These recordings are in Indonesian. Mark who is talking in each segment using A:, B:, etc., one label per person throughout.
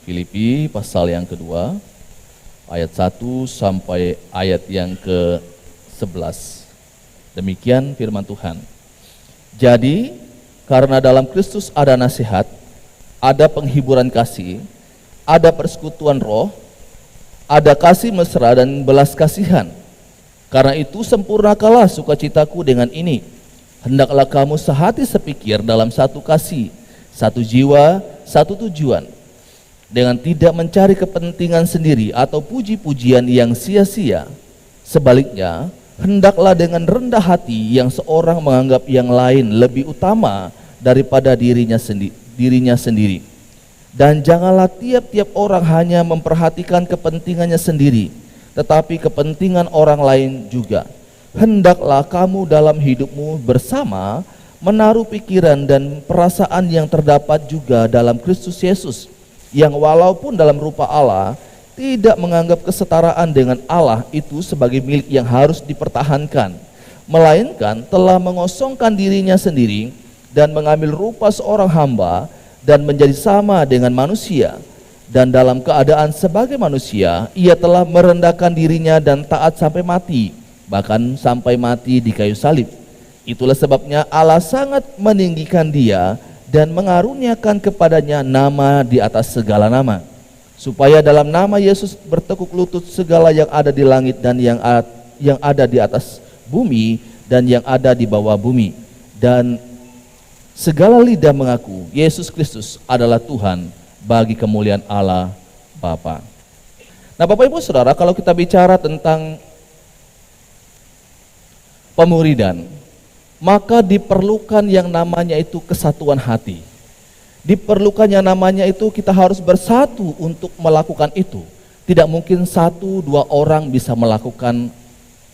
A: Filipi pasal yang kedua, ayat 1 sampai ayat yang ke-11. Demikian firman Tuhan. Jadi, karena dalam Kristus ada nasihat, ada penghiburan kasih, ada persekutuan roh, ada kasih mesra dan belas kasihan. Karena itu sempurnakanlah sukacitaku dengan ini. Hendaklah kamu sehati sepikir dalam satu kasih, satu jiwa, satu tujuan, dengan tidak mencari kepentingan sendiri atau puji-pujian yang sia-sia. Sebaliknya, hendaklah dengan rendah hati yang seorang menganggap yang lain lebih utama daripada dirinya sendiri. Dan janganlah tiap-tiap orang hanya memperhatikan kepentingannya sendiri, tetapi kepentingan orang lain juga. Hendaklah kamu dalam hidupmu bersama menaruh pikiran dan perasaan yang terdapat juga dalam Kristus Yesus, yang walaupun dalam rupa Allah, tidak menganggap kesetaraan dengan Allah itu sebagai milik yang harus dipertahankan, melainkan telah mengosongkan dirinya sendiri dan mengambil rupa seorang hamba dan menjadi sama dengan manusia. Dan dalam keadaan sebagai manusia, ia telah merendahkan dirinya dan taat sampai mati, bahkan sampai mati di kayu salib. Itulah sebabnya Allah sangat meninggikan dia dan mengaruniakan kepadanya nama di atas segala nama, supaya dalam nama Yesus bertekuk lutut segala yang ada di langit dan yang ada di atas bumi dan yang ada di bawah bumi, dan segala lidah mengaku Yesus Kristus adalah Tuhan, bagi kemuliaan Allah Bapa. Nah, Bapak Ibu Saudara, kalau kita bicara tentang pemuridan, maka diperlukan yang namanya itu kesatuan hati. Diperlukan yang namanya itu kita harus bersatu untuk melakukan itu. Tidak mungkin 1-2 orang bisa melakukan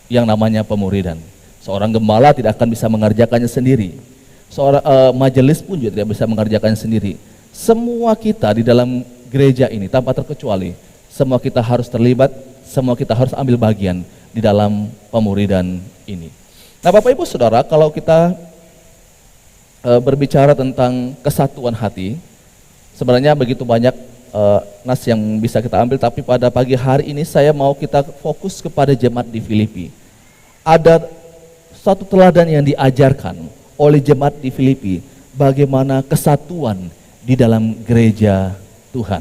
A: yang namanya pemuridan. Seorang gembala tidak akan bisa mengerjakannya sendiri. Seorang majelis pun juga tidak bisa mengerjakannya sendiri. Semua kita di dalam gereja ini tanpa terkecuali, semua kita harus terlibat, semua kita harus ambil bagian di dalam pemuridan ini. Nah, Bapak Ibu Saudara, kalau kita berbicara tentang kesatuan hati, sebenarnya begitu banyak nas yang bisa kita ambil, tapi pada pagi hari ini saya mau kita fokus kepada jemaat di Filipi. Ada satu teladan yang diajarkan oleh jemaat di Filipi, bagaimana kesatuan di dalam gereja Tuhan.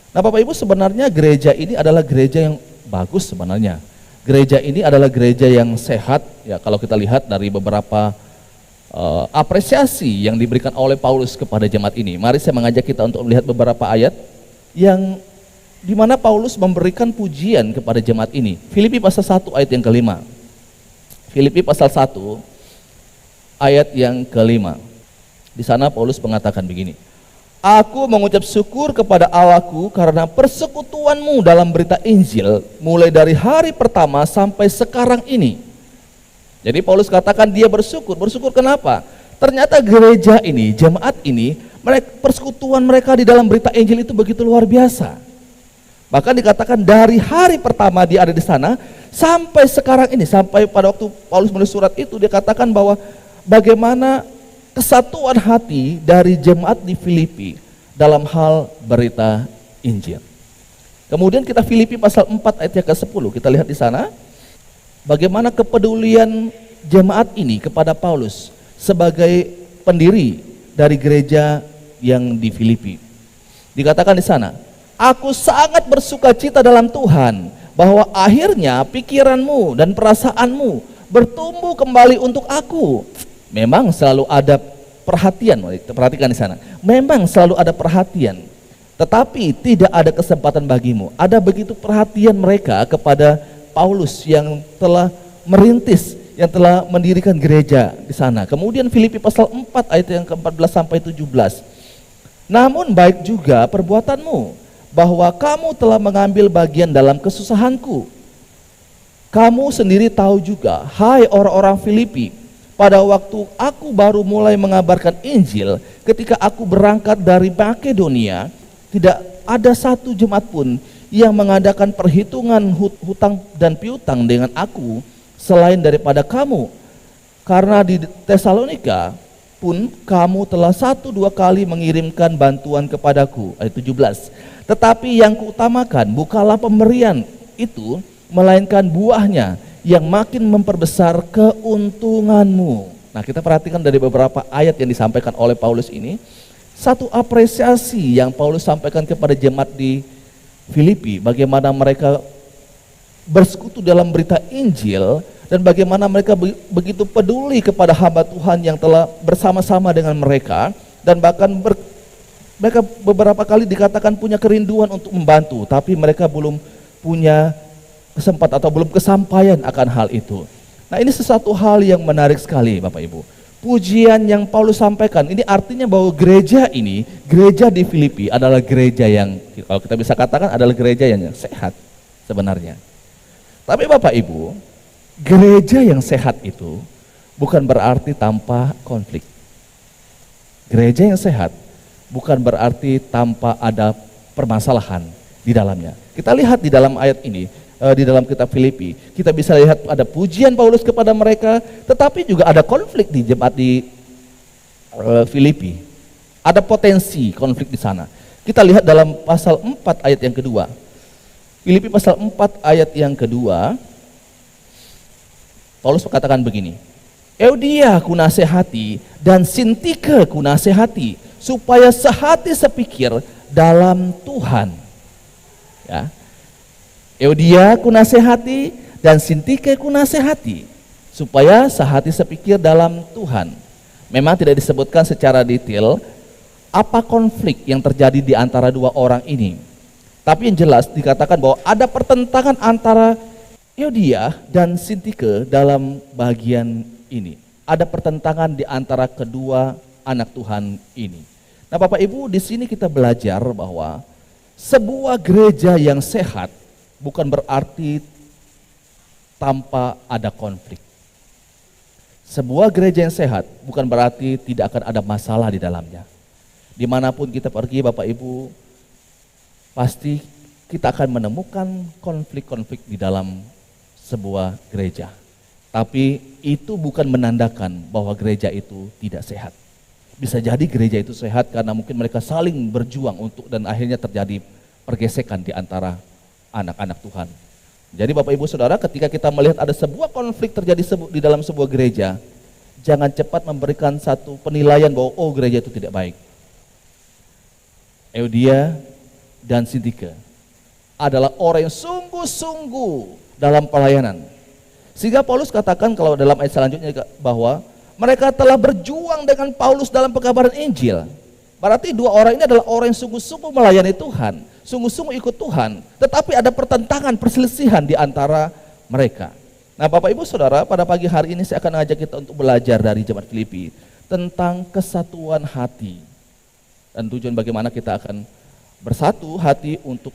A: Nah, Bapak Ibu, sebenarnya gereja ini adalah gereja yang bagus sebenarnya. Gereja ini adalah gereja yang sehat, ya, kalau kita lihat dari beberapa apresiasi yang diberikan oleh Paulus kepada jemaat ini. Mari saya mengajak kita untuk melihat beberapa ayat yang dimana Paulus memberikan pujian kepada jemaat ini. Filipi pasal 1 ayat yang kelima. Filipi pasal 1 ayat yang kelima. Di sana Paulus mengatakan begini. Aku mengucap syukur kepada Allahku karena persekutuanmu dalam berita Injil mulai dari hari pertama sampai sekarang ini. Jadi Paulus katakan dia bersyukur. Bersyukur kenapa? Ternyata gereja ini, jemaat ini, persekutuan mereka di dalam berita Injil itu begitu luar biasa. Bahkan dikatakan dari hari pertama dia ada di sana sampai sekarang ini, sampai pada waktu Paulus menulis surat itu, dia katakan bahwa bagaimana kesatuan hati dari jemaat di Filipi dalam hal berita Injil. Kemudian kita Filipi pasal 4 ayat yang ke-10, kita lihat di sana bagaimana kepedulian jemaat ini kepada Paulus sebagai pendiri dari gereja yang di Filipi. Dikatakan di sana, aku sangat bersukacita dalam Tuhan bahwa akhirnya pikiranmu dan perasaanmu bertumbuh kembali untuk aku. Memang selalu ada perhatian, perhatikan di sana. Memang selalu ada perhatian, tetapi tidak ada kesempatan bagimu. Ada begitu perhatian mereka kepada Paulus yang telah merintis, yang telah mendirikan gereja di sana. Kemudian Filipi pasal 4 ayat yang ke-14 sampai 17. Namun baik juga perbuatanmu, bahwa kamu telah mengambil bagian dalam kesusahanku. Kamu sendiri tahu juga, hai orang-orang Filipi, pada waktu aku baru mulai mengabarkan Injil, ketika aku berangkat dari Makedonia, tidak ada satu jemaat pun yang mengadakan perhitungan hutang dan piutang dengan aku selain daripada kamu. Karena di Tesalonika pun kamu telah 1-2 kali mengirimkan bantuan kepadaku. Ayat 17. Tetapi yang kuutamakan bukanlah pemberian itu, melainkan buahnya yang makin memperbesar keuntunganmu. Nah, kita perhatikan dari beberapa ayat yang disampaikan oleh Paulus ini, satu apresiasi yang Paulus sampaikan kepada jemaat di Filipi, bagaimana mereka bersekutu dalam berita Injil dan bagaimana mereka begitu peduli kepada hamba Tuhan yang telah bersama-sama dengan mereka, dan bahkan mereka beberapa kali dikatakan punya kerinduan untuk membantu, tapi mereka belum punya kesempatan atau belum kesampaian akan hal itu. Nah, ini sesuatu hal yang menarik sekali Bapak Ibu. Pujian yang Paulus sampaikan ini artinya bahwa gereja ini, gereja di Filipi adalah gereja yang, kalau kita bisa katakan adalah gereja yang sehat sebenarnya. Tapi Bapak Ibu, gereja yang sehat itu bukan berarti tanpa konflik. Gereja yang sehat bukan berarti tanpa ada permasalahan di dalamnya. Kita lihat di dalam ayat ini, di dalam kitab Filipi, kita bisa lihat ada pujian Paulus kepada mereka, tetapi juga ada konflik di jemaat di Filipi. Ada potensi konflik di sana. Kita lihat dalam pasal 4 ayat yang kedua. Filipi pasal 4 ayat yang kedua, Paulus mengatakan begini, Eudia ku nasihati dan Sintike ku nasihati, supaya sehati sepikir dalam Tuhan. Ya. Eudia ku nasihati dan Sintike ku nasihati, supaya sehati sepikir dalam Tuhan. Memang tidak disebutkan secara detail apa konflik yang terjadi di antara dua orang ini. Tapi yang jelas dikatakan bahwa ada pertentangan antara Eudia dan Sintike dalam bagian ini. Ada pertentangan di antara kedua anak Tuhan ini. Nah, Bapak Ibu, di sini kita belajar bahwa sebuah gereja yang sehat bukan berarti tanpa ada konflik. Sebuah gereja yang sehat bukan berarti tidak akan ada masalah di dalamnya. Dimanapun kita pergi Bapak Ibu, pasti kita akan menemukan konflik-konflik di dalam sebuah gereja. Tapi itu bukan menandakan bahwa gereja itu tidak sehat. Bisa jadi gereja itu sehat karena mungkin mereka saling berjuang untuk, dan akhirnya terjadi pergesekan di antara anak-anak Tuhan. Jadi Bapak Ibu Saudara, ketika kita melihat ada sebuah konflik terjadi di dalam sebuah gereja, jangan cepat memberikan satu penilaian bahwa oh gereja itu tidak baik. Eudia dan Sintike adalah orang yang sungguh-sungguh dalam pelayanan. Sehingga Paulus katakan kalau dalam ayat selanjutnya bahwa mereka telah berjuang dengan Paulus dalam pekabaran Injil. Berarti dua orang ini adalah orang yang sungguh-sungguh melayani Tuhan, sungguh-sungguh ikut Tuhan, tetapi ada pertentangan, perselisihan di antara mereka. Nah Bapak Ibu Saudara, pada pagi hari ini saya akan ajak kita untuk belajar dari jemaat Filipi tentang kesatuan hati. Dan tujuan bagaimana kita akan bersatu hati untuk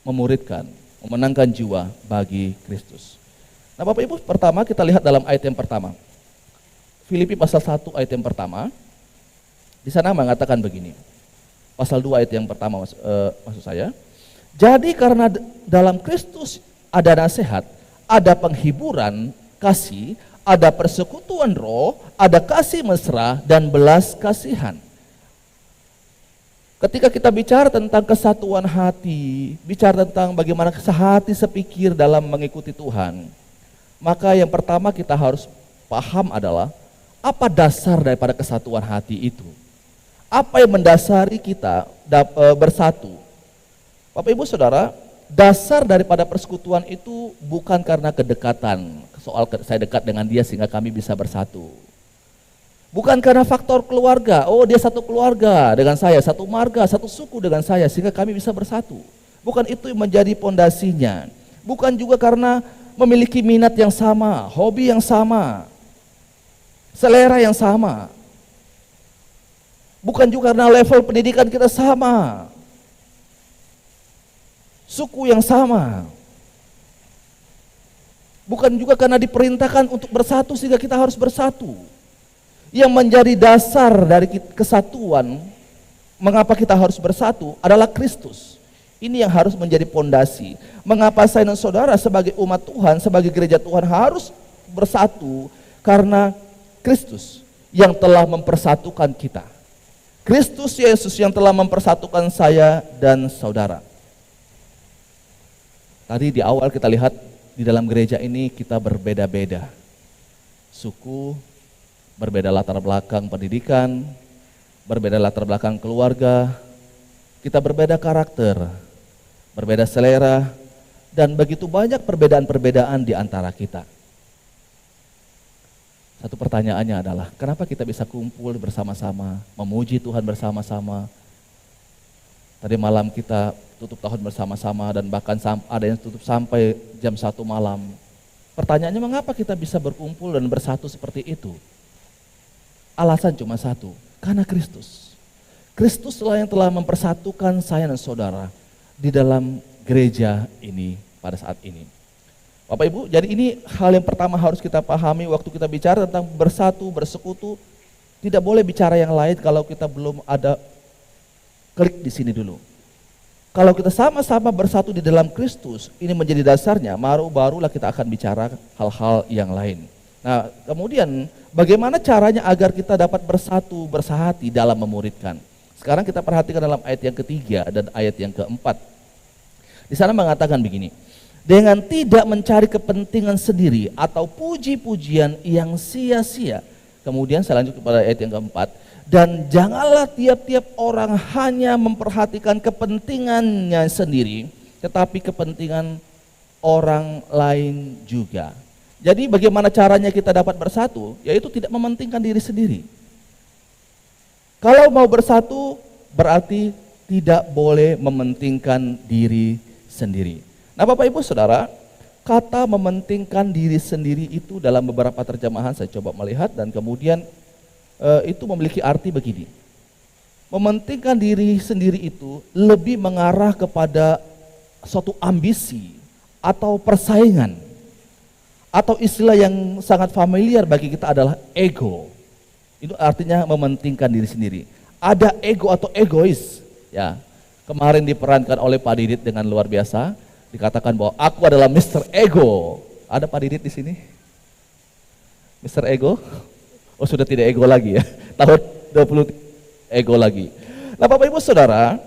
A: memuridkan, memenangkan jiwa bagi Kristus. Nah Bapak Ibu, pertama kita lihat dalam ayat yang pertama. Filipi pasal 1 ayat yang pertama. Di sana mengatakan begini. Pasal 2 ayat yang pertama maksud saya. Jadi karena dalam Kristus ada nasihat, ada penghiburan, kasih, ada persekutuan roh, ada kasih mesra dan belas kasihan. Ketika kita bicara tentang kesatuan hati, bicara tentang bagaimana sehati sepikir dalam mengikuti Tuhan, maka yang pertama kita harus paham adalah apa dasar daripada kesatuan hati itu. Apa yang mendasari kita bersatu. Bapak Ibu Saudara, dasar daripada persekutuan itu bukan karena kedekatan, soal saya dekat dengan dia sehingga kami bisa bersatu. Bukan karena faktor keluarga, oh dia satu keluarga dengan saya, satu marga, satu suku dengan saya sehingga kami bisa bersatu. Bukan itu yang menjadi pondasinya. Bukan juga karena memiliki minat yang sama, hobi yang sama, selera yang sama. Bukan juga karena level pendidikan kita sama, suku yang sama. Bukan juga karena diperintahkan untuk bersatu sehingga kita harus bersatu. Yang menjadi dasar dari kesatuan, mengapa kita harus bersatu adalah Kristus. Ini yang harus menjadi pondasi. Mengapa saya dan saudara sebagai umat Tuhan, sebagai gereja Tuhan harus bersatu? Karena Kristus yang telah mempersatukan kita. Kristus Yesus yang telah mempersatukan saya dan saudara. Tadi di awal kita lihat di dalam gereja ini kita berbeda-beda. Suku, berbeda latar belakang pendidikan, berbeda latar belakang keluarga, kita berbeda karakter, berbeda selera, dan begitu banyak perbedaan-perbedaan di antara kita. Satu pertanyaannya adalah, kenapa kita bisa kumpul bersama-sama, memuji Tuhan bersama-sama? Tadi malam kita tutup tahun bersama-sama dan bahkan ada yang tutup sampai jam 1 malam. Pertanyaannya, mengapa kita bisa berkumpul dan bersatu seperti itu? Alasan cuma satu, karena Kristus. Kristuslah yang telah mempersatukan saya dan saudara di dalam gereja ini pada saat ini. Bapak Ibu, jadi ini hal yang pertama harus kita pahami waktu kita bicara tentang bersatu, bersekutu. Tidak boleh bicara yang lain kalau kita belum ada klik di sini dulu. Kalau kita sama-sama bersatu di dalam Kristus, ini menjadi dasarnya, barulah kita akan bicara hal-hal yang lain. Nah, kemudian bagaimana caranya agar kita dapat bersatu, bersahati dalam memuridkan? Sekarang kita perhatikan dalam ayat yang ketiga dan ayat yang keempat. Di sana mengatakan begini, dengan tidak mencari kepentingan sendiri atau puji-pujian yang sia-sia. Kemudian saya lanjut kepada ayat yang keempat, dan janganlah tiap-tiap orang hanya memperhatikan kepentingannya sendiri, tetapi kepentingan orang lain juga. Jadi bagaimana caranya kita dapat bersatu? Yaitu tidak mementingkan diri sendiri. Kalau mau bersatu berarti tidak boleh mementingkan diri sendiri. Nah Bapak Ibu Saudara, kata mementingkan diri sendiri itu dalam beberapa terjemahan saya coba melihat dan kemudian itu memiliki arti begini. Mementingkan diri sendiri itu lebih mengarah kepada suatu ambisi atau persaingan. Atau istilah yang sangat familiar bagi kita adalah ego. Itu artinya mementingkan diri sendiri. Ada ego atau egois. Ya, kemarin diperankan oleh Pak Didit dengan luar biasa. Dikatakan bahwa aku adalah Mr. Ego. Ada Pak Didit di sini? Mr. Ego? Oh sudah tidak ego lagi ya. Tahun 20 ego lagi. Nah Bapak Ibu Saudara,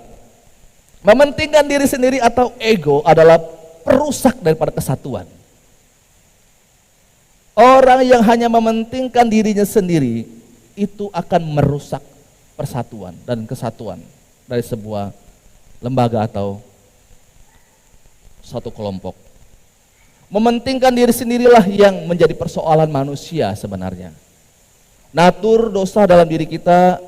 A: mementingkan diri sendiri atau ego adalah perusak daripada kesatuan. Orang yang hanya mementingkan dirinya sendiri itu akan merusak persatuan dan kesatuan dari sebuah lembaga atau satu kelompok. Mementingkan diri sendirilah yang menjadi persoalan manusia sebenarnya. Natur dosa dalam diri kita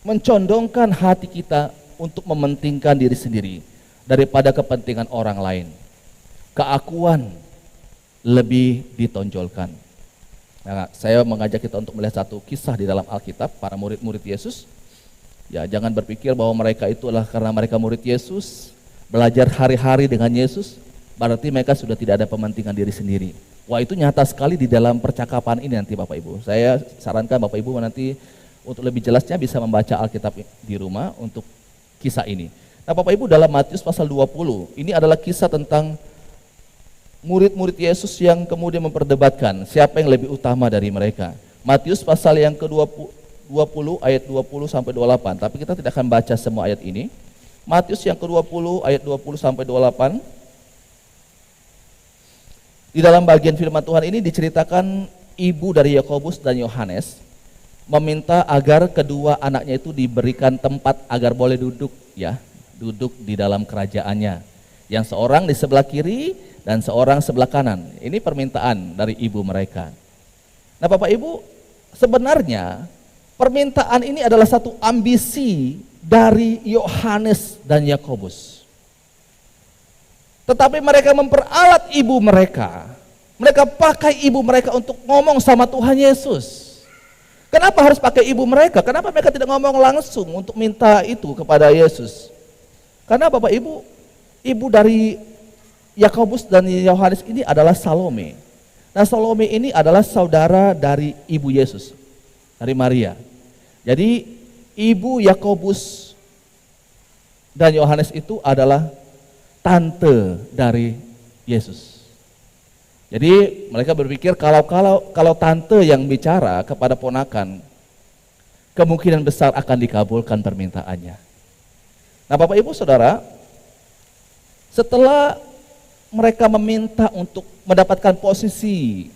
A: mencondongkan hati kita untuk mementingkan diri sendiri daripada kepentingan orang lain. Keakuan lebih ditonjolkan. Nah, saya mengajak kita untuk melihat satu kisah di dalam Alkitab, para murid-murid Yesus. Ya, jangan berpikir bahwa mereka itu adalah karena mereka murid Yesus, belajar hari-hari dengan Yesus, berarti mereka sudah tidak ada pementingan diri sendiri. Wah, itu nyata sekali di dalam percakapan ini nanti Bapak Ibu. Saya sarankan Bapak Ibu nanti untuk lebih jelasnya bisa membaca Alkitab di rumah untuk kisah ini. Nah Bapak Ibu, dalam Matius pasal 20, ini adalah kisah tentang murid-murid Yesus yang kemudian memperdebatkan siapa yang lebih utama dari mereka. Matius pasal yang ke-20 ayat 20 sampai 28, tapi kita tidak akan baca semua ayat ini. Matius yang ke-20 ayat 20 sampai 28. Di dalam bagian firman Tuhan ini diceritakan ibu dari Yakobus dan Yohanes meminta agar kedua anaknya itu diberikan tempat agar boleh duduk di dalam kerajaannya. Yang seorang di sebelah kiri dan seorang sebelah kanan. Ini permintaan dari ibu mereka. Nah Bapak Ibu, sebenarnya permintaan ini adalah satu ambisi dari Yohanes dan Yakobus. Tetapi mereka memperalat ibu mereka. Mereka pakai ibu mereka untuk ngomong sama Tuhan Yesus. Kenapa harus pakai ibu mereka? Kenapa mereka tidak ngomong langsung untuk minta itu kepada Yesus? Karena Bapak Ibu, ibu dari Yakobus dan Yohanes ini adalah Salome. Nah Salome ini adalah saudara dari ibu Yesus, dari Maria. Jadi ibu Yakobus dan Yohanes itu adalah tante dari Yesus. Jadi mereka berpikir kalau tante yang bicara kepada ponakan, kemungkinan besar akan dikabulkan permintaannya. Nah, Bapak Ibu Saudara, setelah mereka meminta untuk mendapatkan posisi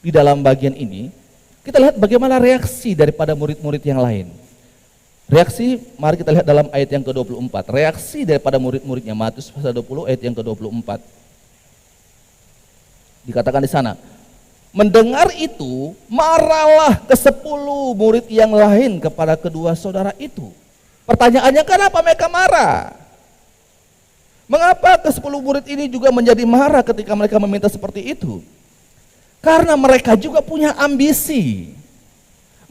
A: di dalam bagian ini, kita lihat bagaimana reaksi daripada murid-murid yang lain. Reaksi, mari kita lihat dalam ayat yang ke-24. Reaksi daripada murid-muridnya, Matius pasal 20 ayat yang ke-24. Dikatakan di sana, mendengar itu, marahlah ke-10 murid yang lain kepada kedua saudara itu. Pertanyaannya, kenapa mereka marah? Mengapa ke-10 murid ini juga menjadi marah ketika mereka meminta seperti itu? Karena mereka juga punya ambisi.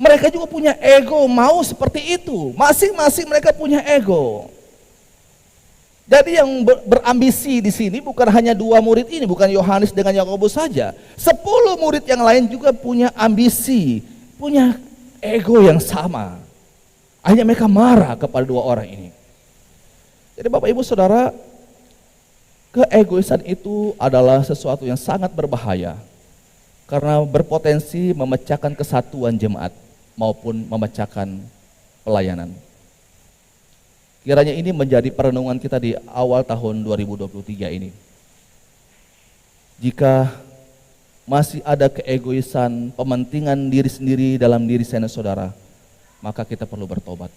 A: Mereka juga punya ego, mau seperti itu. Masing-masing mereka punya ego. Jadi yang berambisi di sini bukan hanya 2 murid ini, bukan Yohanes dengan Yakobus saja. 10 murid yang lain juga punya ambisi, punya ego yang sama. Akhirnya mereka marah kepada 2 orang ini. Jadi Bapak Ibu Saudara, keegoisan itu adalah sesuatu yang sangat berbahaya karena berpotensi memecahkan kesatuan jemaat maupun memecahkan pelayanan. Kiranya ini menjadi perenungan kita di awal tahun 2023 ini. Jika masih ada keegoisan, pementingan diri sendiri dalam diri saudara, maka kita perlu bertobat.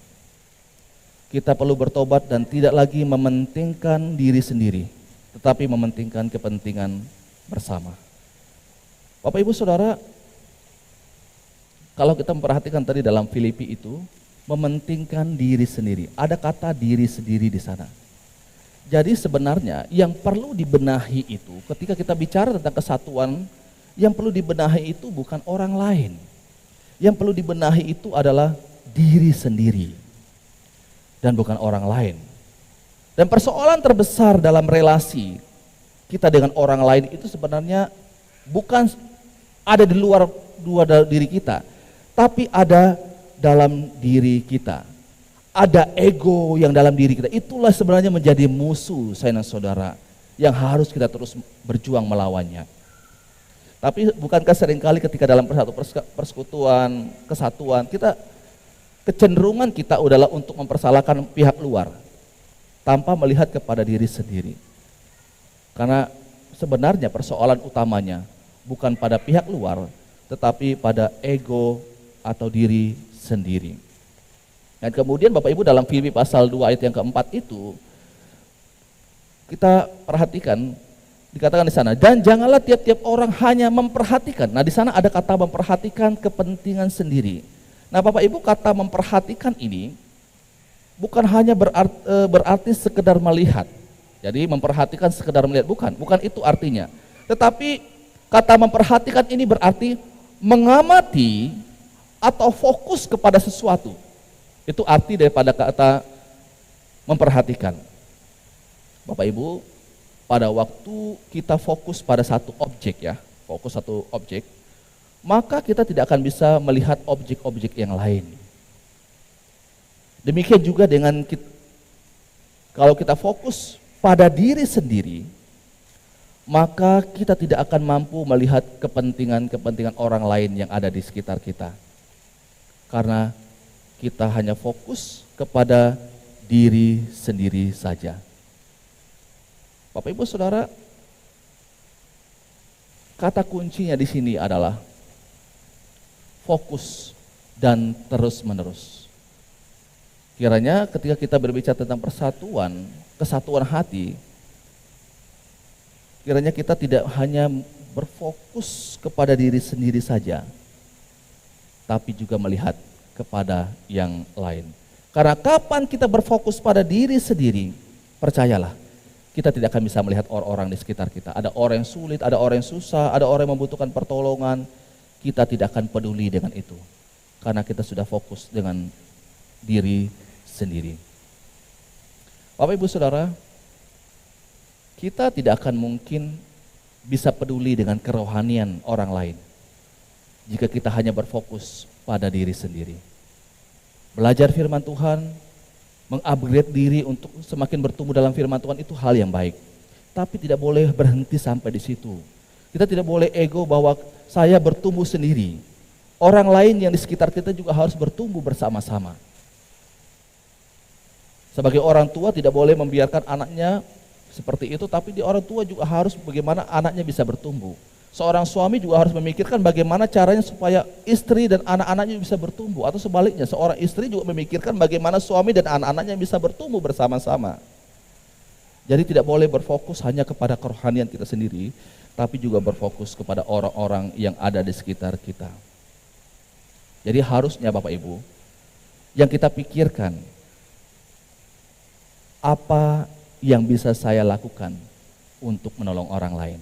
A: Kita perlu bertobat dan tidak lagi mementingkan diri sendiri, tetapi mementingkan kepentingan bersama. Bapak Ibu Saudara, kalau kita memperhatikan tadi dalam Filipi itu, mementingkan diri sendiri. Ada kata diri sendiri di sana. Jadi sebenarnya yang perlu dibenahi itu, ketika kita bicara tentang kesatuan, yang perlu dibenahi itu bukan orang lain. Yang perlu dibenahi itu adalah diri sendiri. Dan bukan orang lain. Dan persoalan terbesar dalam relasi kita dengan orang lain itu sebenarnya bukan ada di luar diri kita, tapi ada dalam diri kita. Ada ego yang dalam diri kita. Itulah sebenarnya menjadi musuh saya dan saudara yang harus kita terus berjuang melawannya. Tapi bukankah seringkali ketika dalam persekutuan, kesatuan, kecenderungan kita adalah untuk mempersalahkan pihak luar tanpa melihat kepada diri sendiri. Karena sebenarnya persoalan utamanya bukan pada pihak luar, tetapi pada ego atau diri sendiri. Dan kemudian Bapak Ibu dalam Filipi pasal 2 ayat yang keempat itu, kita perhatikan, dikatakan di sana, dan janganlah tiap-tiap orang hanya memperhatikan. Nah di sana ada kata memperhatikan kepentingan sendiri. Nah Bapak Ibu, kata memperhatikan ini bukan hanya berarti sekedar melihat. Jadi memperhatikan sekedar melihat, bukan itu artinya. Tetapi kata memperhatikan ini berarti mengamati atau fokus kepada sesuatu. Itu arti daripada kata memperhatikan. Bapak Ibu, pada waktu kita fokus pada satu objek maka kita tidak akan bisa melihat objek-objek yang lain. Demikian juga dengan kalau kita fokus pada diri sendiri, maka kita tidak akan mampu melihat kepentingan-kepentingan orang lain yang ada di sekitar kita. Karena kita hanya fokus kepada diri sendiri saja. Bapak Ibu Saudara, kata kuncinya di sini adalah fokus dan terus-menerus. Kiranya ketika kita berbicara tentang persatuan, kesatuan hati, kiranya kita tidak hanya berfokus kepada diri sendiri saja, tapi juga melihat kepada yang lain. Karena kapan kita berfokus pada diri sendiri, percayalah, kita tidak akan bisa melihat orang-orang di sekitar kita. Ada orang yang sulit, ada orang yang susah, ada orang yang membutuhkan pertolongan. Kita tidak akan peduli dengan itu. Karena kita sudah fokus dengan diri sendiri. Bapak Ibu Saudara, kita tidak akan mungkin bisa peduli dengan kerohanian orang lain jika kita hanya berfokus pada diri sendiri. Belajar firman Tuhan, mengupgrade diri untuk semakin bertumbuh dalam firman Tuhan itu hal yang baik. Tapi tidak boleh berhenti sampai di situ. Kita tidak boleh ego bahwa saya bertumbuh sendiri. Orang lain yang di sekitar kita juga harus bertumbuh bersama-sama. Sebagai orang tua tidak boleh membiarkan anaknya seperti itu, tapi di orang tua juga harus bagaimana anaknya bisa bertumbuh. Seorang suami juga harus memikirkan bagaimana caranya supaya istri dan anak-anaknya bisa bertumbuh. Atau sebaliknya, seorang istri juga memikirkan bagaimana suami dan anak-anaknya bisa bertumbuh bersama-sama. Jadi tidak boleh berfokus hanya kepada kerohanian kita sendiri, tapi juga berfokus kepada orang-orang yang ada di sekitar kita. Jadi harusnya Bapak Ibu, yang kita pikirkan, apa yang bisa saya lakukan untuk menolong orang lain.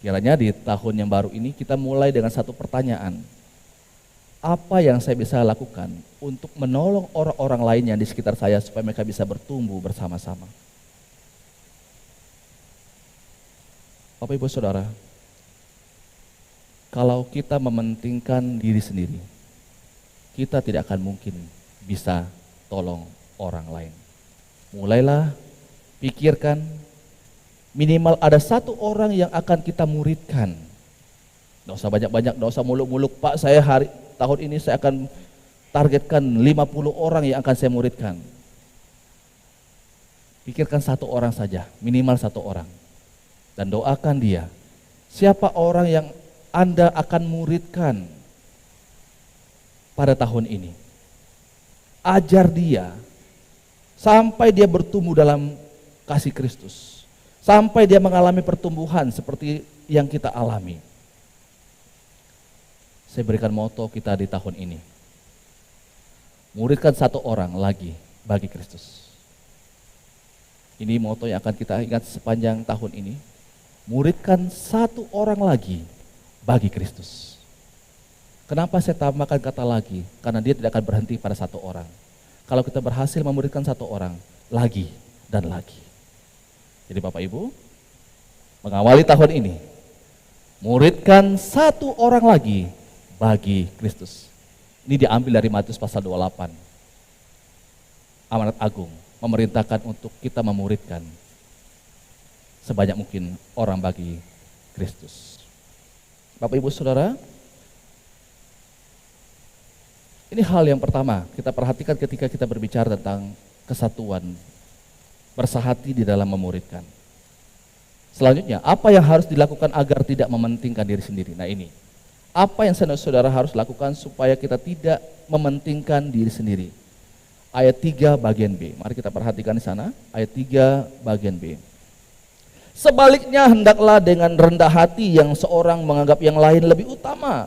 A: Kiranya di tahun yang baru ini kita mulai dengan satu pertanyaan. Apa yang saya bisa lakukan untuk menolong orang-orang lain yang di sekitar saya supaya mereka bisa bertumbuh bersama-sama. Bapak Ibu Saudara, kalau kita mementingkan diri sendiri, kita tidak akan mungkin bisa tolong orang lain. Mulailah pikirkan, minimal ada satu orang yang akan kita muridkan. Nggak usah banyak-banyak, nggak usah muluk-muluk, Pak saya tahun ini saya akan targetkan 50 orang yang akan saya muridkan. Pikirkan satu orang saja, minimal satu orang. Dan doakan dia, siapa orang yang Anda akan muridkan pada tahun ini. Ajar dia, sampai dia bertumbuh dalam kasih Kristus. Sampai dia mengalami pertumbuhan seperti yang kita alami. Saya berikan moto kita di tahun ini. Muridkan satu orang lagi bagi Kristus. Ini moto yang akan kita ingat sepanjang tahun ini. Muridkan satu orang lagi bagi Kristus. Kenapa saya tambahkan kata lagi? Karena dia tidak akan berhenti pada satu orang. Kalau kita berhasil memuridkan satu orang, lagi dan lagi. Jadi Bapak Ibu, mengawali tahun ini, muridkan satu orang lagi bagi Kristus. Ini diambil dari Matius pasal 28. Amanat agung memerintahkan untuk kita memuridkan sebanyak mungkin orang bagi Kristus. Bapak Ibu Saudara, ini hal yang pertama kita perhatikan ketika kita berbicara tentang kesatuan, bersahati di dalam memuridkan. Selanjutnya, apa yang harus dilakukan agar tidak mementingkan diri sendiri? Nah ini, apa yang saudara harus lakukan supaya kita tidak mementingkan diri sendiri? Ayat 3 bagian B, mari kita perhatikan di sana, ayat 3 bagian B. Sebaliknya hendaklah dengan rendah hati yang seorang menganggap yang lain lebih utama.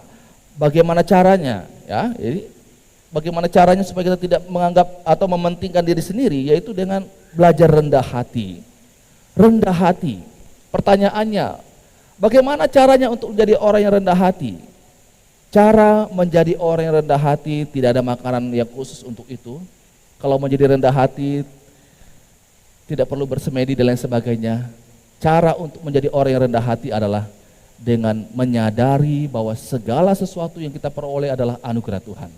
A: Bagaimana caranya? Ya, jadi bagaimana caranya supaya kita tidak menganggap atau mementingkan diri sendiri, yaitu dengan belajar rendah hati. Rendah hati. Pertanyaannya, bagaimana caranya untuk menjadi orang yang rendah hati? Cara menjadi orang yang rendah hati, tidak ada makanan yang khusus untuk itu. Kalau menjadi rendah hati, tidak perlu bersemedi dan lain sebagainya. Cara untuk menjadi orang yang rendah hati adalah dengan menyadari bahwa segala sesuatu yang kita peroleh adalah anugerah Tuhan.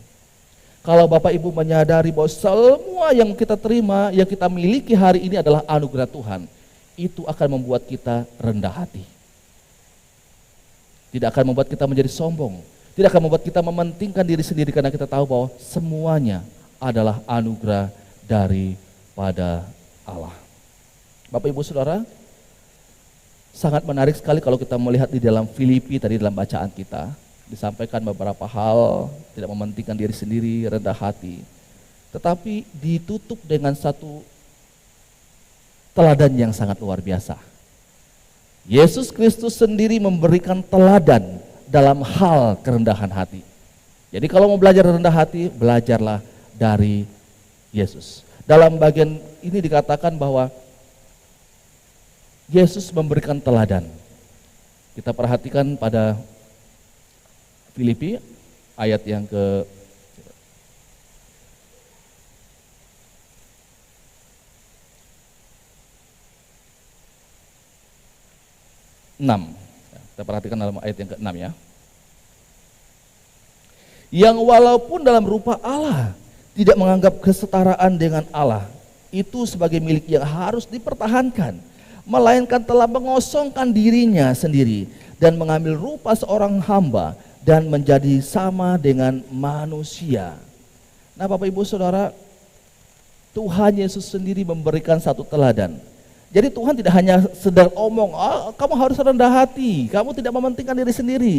A: Kalau Bapak Ibu menyadari bahwa semua yang kita terima, yang kita miliki hari ini adalah anugerah Tuhan, itu akan membuat kita rendah hati. Tidak akan membuat kita menjadi sombong, tidak akan membuat kita mementingkan diri sendiri karena kita tahu bahwa semuanya adalah anugerah daripada Allah. Bapak Ibu Saudara, sangat menarik sekali kalau kita melihat di dalam Filipi tadi dalam bacaan kita, disampaikan beberapa hal, tidak mementingkan diri sendiri, rendah hati. Tetapi ditutup dengan satu teladan yang sangat luar biasa. Yesus Kristus sendiri memberikan teladan dalam hal kerendahan hati. Jadi kalau mau belajar rendah hati, belajarlah dari Yesus. Dalam bagian ini dikatakan bahwa Yesus memberikan teladan. Kita perhatikan pada Filipi ayat yang ke 6. Kita perhatikan dalam ayat yang ke-6 ya. Yang walaupun dalam rupa Allah tidak menganggap kesetaraan dengan Allah itu sebagai milik yang harus dipertahankan, melainkan telah mengosongkan dirinya sendiri dan mengambil rupa seorang hamba dan menjadi sama dengan manusia. Nah, Bapak Ibu Saudara, Tuhan Yesus sendiri memberikan satu teladan. Jadi Tuhan tidak hanya sedang omong, kamu harus rendah hati, kamu tidak mementingkan diri sendiri.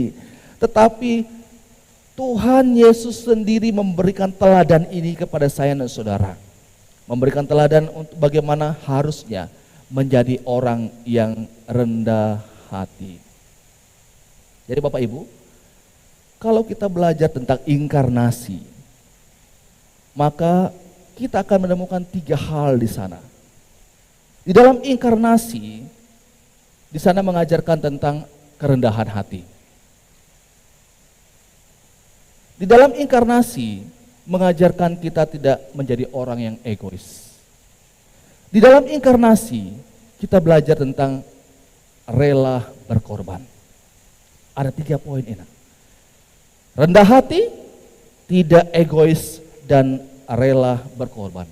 A: Tetapi Tuhan Yesus sendiri memberikan teladan ini kepada saya dan saudara. Memberikan teladan untuk bagaimana harusnya menjadi orang yang rendah hati. Jadi Bapak Ibu, kalau kita belajar tentang inkarnasi, maka kita akan menemukan 3 hal di sana. Di dalam inkarnasi, di sana mengajarkan tentang kerendahan hati. Di dalam inkarnasi, mengajarkan kita tidak menjadi orang yang egois. Di dalam inkarnasi, kita belajar tentang rela berkorban. Ada 3 poin ini. Rendah hati, tidak egois, dan rela berkorban.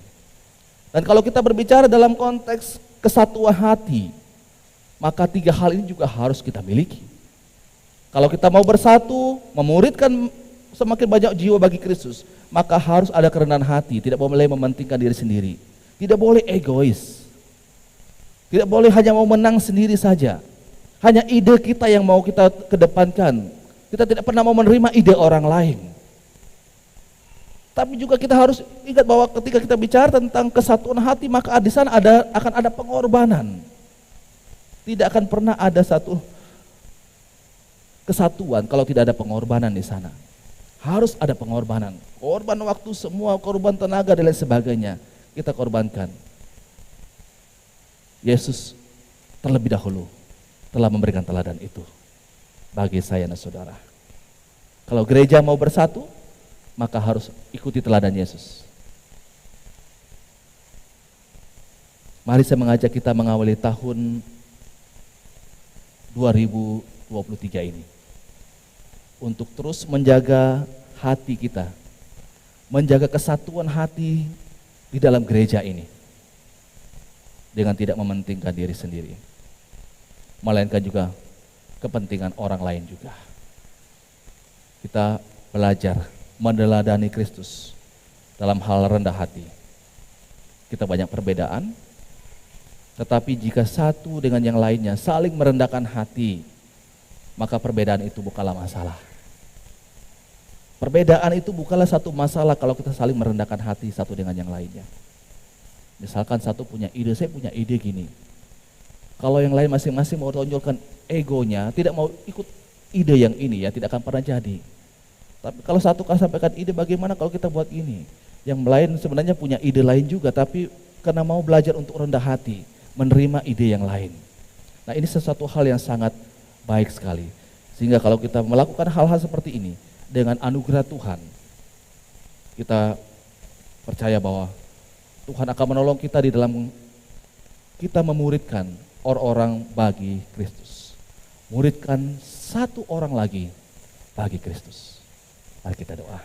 A: Dan kalau kita berbicara dalam konteks kesatuan hati, maka 3 hal ini juga harus kita miliki. Kalau kita mau bersatu, memuridkan semakin banyak jiwa bagi Kristus, maka harus ada kerendahan hati, tidak boleh mementingkan diri sendiri. Tidak boleh egois. Tidak boleh hanya mau menang sendiri saja. Hanya ide kita yang mau kita kedepankan. Kita tidak pernah mau menerima ide orang lain. Tapi juga kita harus ingat bahwa ketika kita bicara tentang kesatuan hati, maka di sana akan ada pengorbanan. Tidak akan pernah ada satu kesatuan kalau tidak ada pengorbanan di sana. Harus ada pengorbanan. Korban waktu semua, korban tenaga dan lain sebagainya. Kita korbankan. Yesus terlebih dahulu telah memberikan teladan itu bagi saya dan saudara. Kalau gereja mau bersatu, maka harus ikuti teladan Yesus. Mari saya mengajak kita mengawali tahun 2023 ini untuk terus menjaga hati kita, menjaga kesatuan hati di dalam gereja ini dengan tidak mementingkan diri sendiri, melainkan juga kepentingan orang lain juga. Kita belajar meneladani Kristus dalam hal rendah hati. Kita banyak perbedaan, tetapi jika satu dengan yang lainnya saling merendahkan hati, maka perbedaan itu bukanlah masalah. Perbedaan itu bukanlah satu masalah kalau kita saling merendahkan hati satu dengan yang lainnya. Misalkan satu punya ide, saya punya ide gini. Kalau yang lain masing-masing mau tonjolkan egonya, tidak mau ikut ide yang ini, ya tidak akan pernah jadi. Tapi kalau satu kan sampaikan ide, bagaimana kalau kita buat ini? Yang lain sebenarnya punya ide lain juga, tapi karena mau belajar untuk rendah hati, menerima ide yang lain. Nah, ini sesuatu hal yang sangat baik sekali. Sehingga kalau kita melakukan hal-hal seperti ini, dengan anugerah Tuhan, kita percaya bahwa Tuhan akan menolong kita di dalam kita memuridkan orang-orang bagi Kristus. Muridkan satu orang lagi bagi Kristus. Mari kita doa.